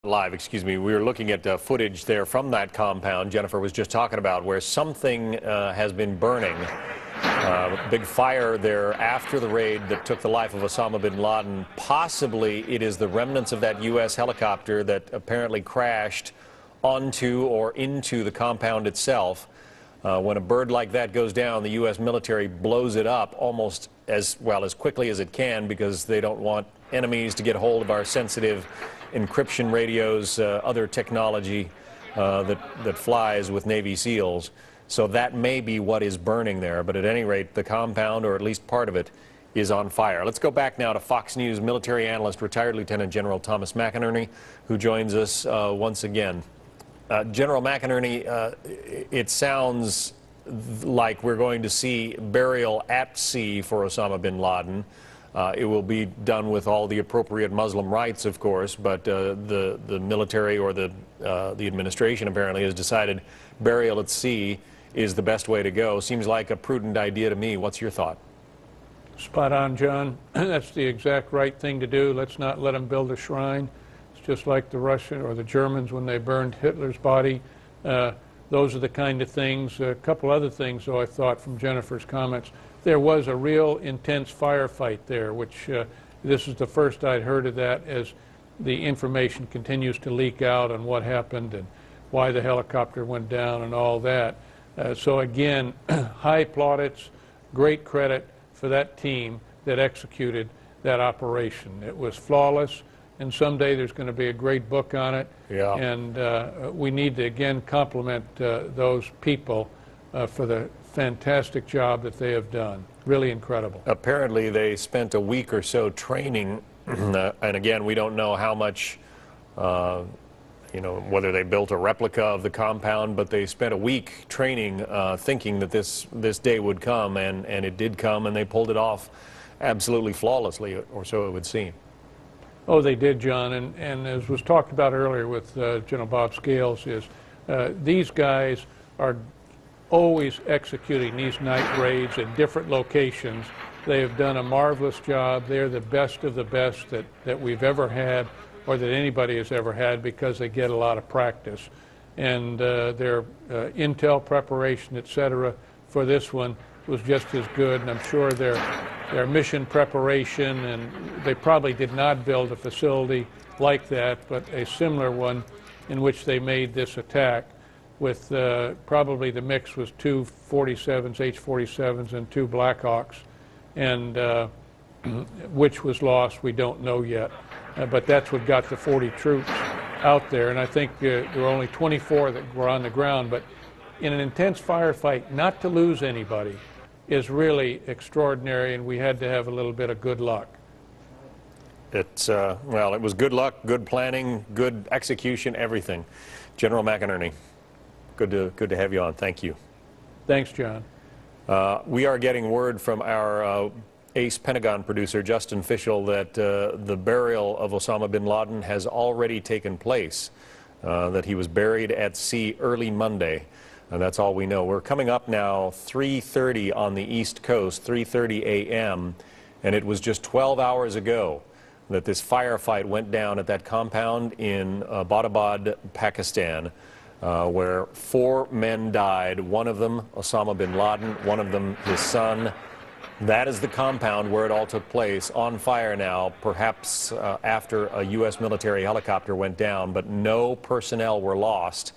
live, excuse me. We were looking at footage there from that compound Jennifer was just talking about, where something has been burning. Big fire there after the raid that took the life of Osama bin Laden. Possibly it is the remnants of that U.S. helicopter that apparently crashed onto or into the compound itself. When a bird like that goes down, the U.S. military blows it up almost as quickly as it can, because they don't want enemies to get hold of our sensitive encryption radios, other technology that flies with Navy SEALs. So that may be what is burning there, but at any rate, the compound, or at least part of it, is on fire. Let's go back now to Fox News military analyst, retired Lieutenant General Thomas McInerney, who joins us once again. General McInerney, it sounds like we're going to see burial at sea for Osama bin Laden. It will be done with all the appropriate Muslim rites, of course, but the military, or the administration apparently, has decided burial at sea is the best way to go. Seems like a prudent idea to me. What's your thought? Spot on, John. That's the exact right thing to do. Let's not let them build a shrine. It's just like the Russians or the Germans when they burned Hitler's body. Those are the kind of things. A couple other things, though, I thought from Jennifer's comments. There was a real intense firefight there, which this is the first I'd heard of that, as the information continues to leak out on what happened and why the helicopter went down and all that. So again, high plaudits, great credit for that team that executed that operation. It was flawless, and someday there's going to be a great book on it. Yeah. And we need to again compliment those people for the fantastic job that they have done. Really incredible. Apparently they spent a week or so training, and again, we don't know how much, whether they built a replica of the compound, but they spent a week training, thinking that this day would come, and it did come, and they pulled it off absolutely flawlessly, or so it would seem. Oh, they did, John, and as was talked about earlier with General Bob Scales, is these guys are always executing these night raids at different locations. They have done a marvelous job. They're the best of the best that we've ever had, or that anybody has ever had, because they get a lot of practice. And their intel preparation, etc., for this one was just as good. And I'm sure their mission preparation, and they probably did not build a facility like that, but a similar one in which they made this attack, with probably the mix was 2 47s, H-47s, and 2 Blackhawks, and which was lost, we don't know yet. But that's what got the 40 troops out there, and I think there were only 24 that were on the ground. But in an intense firefight, not to lose anybody is really extraordinary, and we had to have a little bit of good luck. It's, well, it was good luck, good planning, good execution, everything. General McInerney, good to have you on. Thank you. Thanks, John. We are getting word from our ace Pentagon producer, Justin Fischel, that the burial of Osama bin Laden has already taken place, that he was buried at sea early Monday. And that's all we know. We're coming up now 3:30 on the East Coast, 3:30 a.m., and it was just 12 hours ago that this firefight went down at that compound in Abbottabad, Pakistan, where 4 men died. One of them, Osama bin Laden, one of them, his son. That is the compound where it all took place, on fire now, perhaps after a U.S. military helicopter went down, but no personnel were lost.